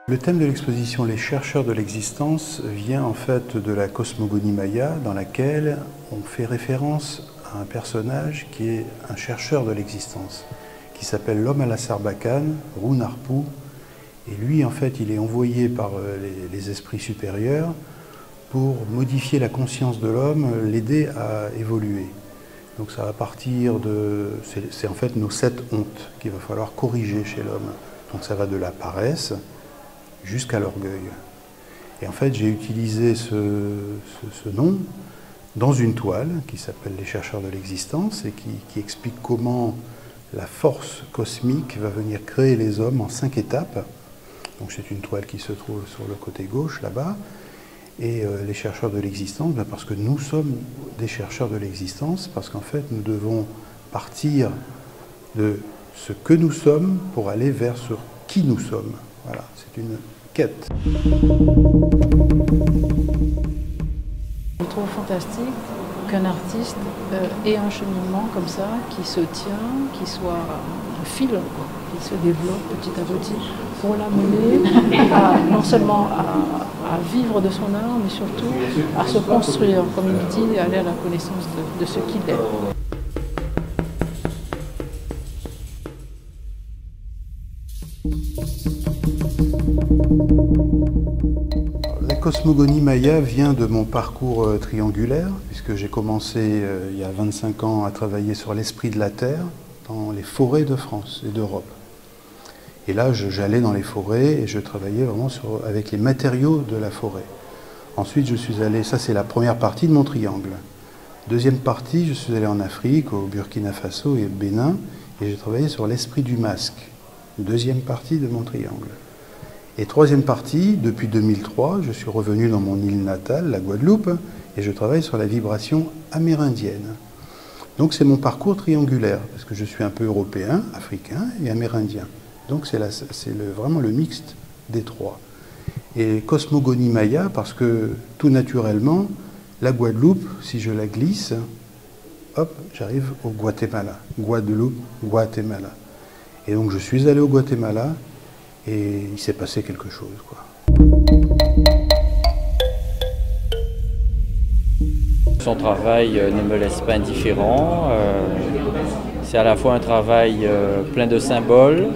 Le thème de l'exposition Les chercheurs de l'existence vient en fait de la cosmogonie maya, dans laquelle on fait référence à un personnage qui est un chercheur de l'existence, qui s'appelle l'homme à la Sarbacane, Runarpu. Et lui, en fait, il est envoyé par les esprits supérieurs pour modifier la conscience de l'homme, l'aider à évoluer. Donc ça va partir de... C'est en fait nos 7 hontes qu'il va falloir corriger chez l'homme. Donc ça va de la paresse jusqu'à l'orgueil. Et en fait, j'ai utilisé ce nom dans une toile qui s'appelle Les chercheurs de l'existence et qui explique comment la force cosmique va venir créer les hommes en 5 étapes. Donc c'est une toile qui se trouve sur le côté gauche, là-bas. Et les chercheurs de l'existence, parce que nous sommes des chercheurs de l'existence, parce qu'en fait, nous devons partir de ce que nous sommes pour aller vers ce qui nous sommes. Voilà, c'est une quête. Je trouve fantastique qu'un artiste ait un cheminement comme ça, qui se tient, qui soit un fil, qui se développe petit à petit, pour l'amener non seulement à vivre de son art, mais surtout à se construire, comme il dit, aller à la connaissance de ce qu'il est. La cosmogonie maya vient de mon parcours triangulaire, puisque j'ai commencé il y a 25 ans à travailler sur l'esprit de la Terre dans les forêts de France et d'Europe. Et là, j'allais dans les forêts et je travaillais vraiment avec les matériaux de la forêt. Ensuite, je suis allé, ça c'est la première partie de mon triangle. Deuxième partie, je suis allé en Afrique, au Burkina Faso et au Bénin, et j'ai travaillé sur l'esprit du masque. Deuxième partie de mon triangle. Et troisième partie, depuis 2003, je suis revenu dans mon île natale, la Guadeloupe, et je travaille sur la vibration amérindienne. Donc c'est mon parcours triangulaire, parce que je suis un peu européen, africain et amérindien. Donc c'est vraiment le mixte des trois. Et cosmogonie maya, parce que tout naturellement, la Guadeloupe, si je la glisse, hop, j'arrive au Guatemala. Guadeloupe, Guatemala. Et donc je suis allé au Guatemala, et il s'est passé quelque chose, quoi. Son travail ne me laisse pas indifférent. C'est à la fois un travail plein de symboles,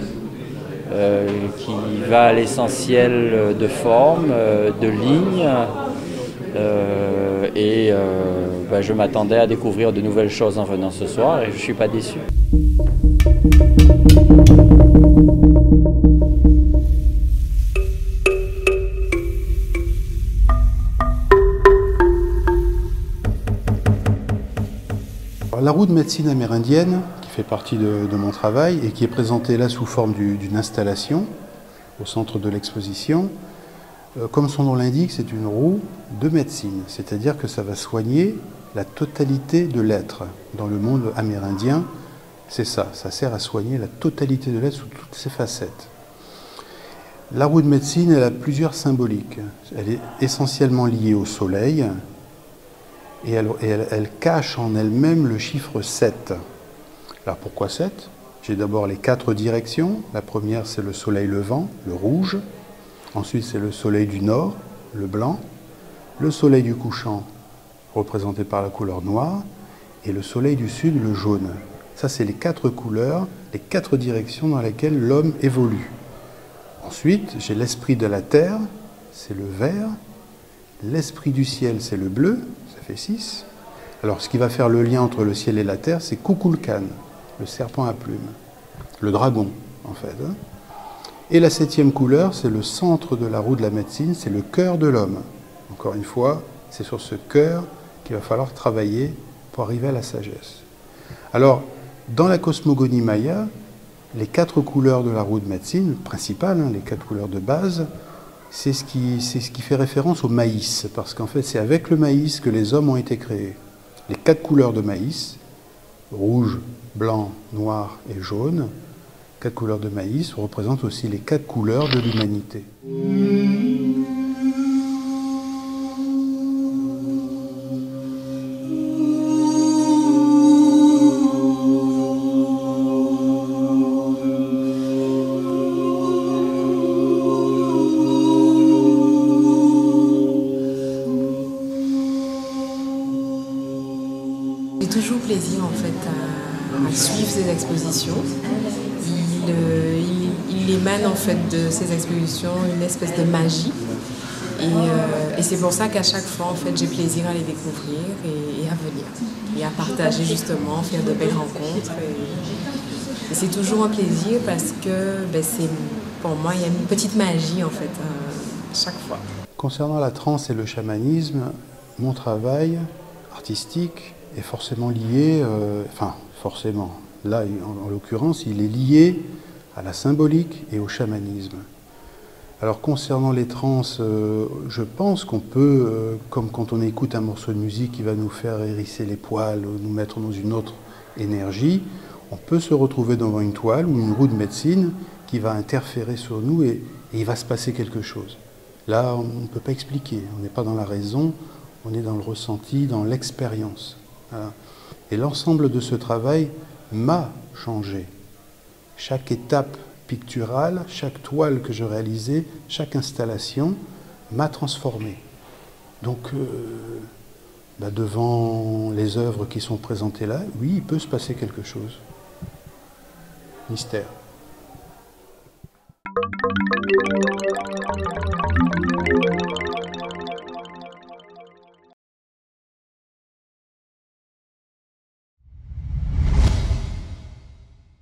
qui va à l'essentiel de formes, de lignes. Je m'attendais à découvrir de nouvelles choses en venant ce soir et je ne suis pas déçu. La roue de médecine amérindienne, qui fait partie de mon travail et qui est présentée là sous forme d'une installation au centre de l'exposition, comme son nom l'indique, c'est une roue de médecine, c'est-à-dire que ça va soigner la totalité de l'être. Dans le monde amérindien, c'est ça sert à soigner la totalité de l'être sous toutes ses facettes. La roue de médecine, elle a plusieurs symboliques. Elle est essentiellement liée au soleil, et elle cache en elle-même le chiffre 7. Alors pourquoi 7? J'ai d'abord les 4 directions. La première, c'est le soleil levant, le rouge. Ensuite, c'est le soleil du nord, le blanc. Le soleil du couchant, représenté par la couleur noire. Et le soleil du sud, le jaune. Ça, c'est les 4 couleurs, les 4 directions dans lesquelles l'homme évolue. Ensuite, j'ai l'esprit de la terre, c'est le vert. L'esprit du ciel, c'est le bleu, ça fait 6. Alors, ce qui va faire le lien entre le ciel et la terre, c'est Kukulkan, le serpent à plumes, le dragon, en fait. Et la 7e couleur, c'est le centre de la roue de la médecine, c'est le cœur de l'homme. Encore une fois, c'est sur ce cœur qu'il va falloir travailler pour arriver à la sagesse. Alors, dans la cosmogonie maya, Les 4 couleurs de la roue de médecine principale, les 4 couleurs de base, c'est ce qui fait référence au maïs, parce qu'en fait c'est avec le maïs que les hommes ont été créés. Les 4 couleurs de maïs, rouge, blanc, noir et jaune, 4 couleurs de maïs représentent aussi les 4 couleurs de l'humanité. J'ai toujours plaisir en fait à suivre ces expositions. Il émane en fait de ces expositions une espèce de magie et c'est pour ça qu'à chaque fois en fait j'ai plaisir à les découvrir et à venir et à partager justement, faire de belles rencontres et c'est toujours un plaisir parce que pour moi il y a une petite magie en fait chaque fois. Concernant la transe et le chamanisme, mon travail artistique est forcément lié, là en l'occurrence il est lié à la symbolique et au chamanisme. Alors concernant les trans, je pense qu'on peut, comme quand on écoute un morceau de musique qui va nous faire hérisser les poils, ou nous mettre dans une autre énergie, on peut se retrouver devant une toile ou une roue de médecine qui va interférer sur nous et il va se passer quelque chose. Là, on ne peut pas expliquer, on n'est pas dans la raison, on est dans le ressenti, dans l'expérience. Voilà. Et l'ensemble de ce travail m'a changé. Chaque étape picturale, chaque toile que je réalisais, chaque installation m'a transformé. Donc, devant les œuvres qui sont présentées là, oui, il peut se passer quelque chose. Mystère.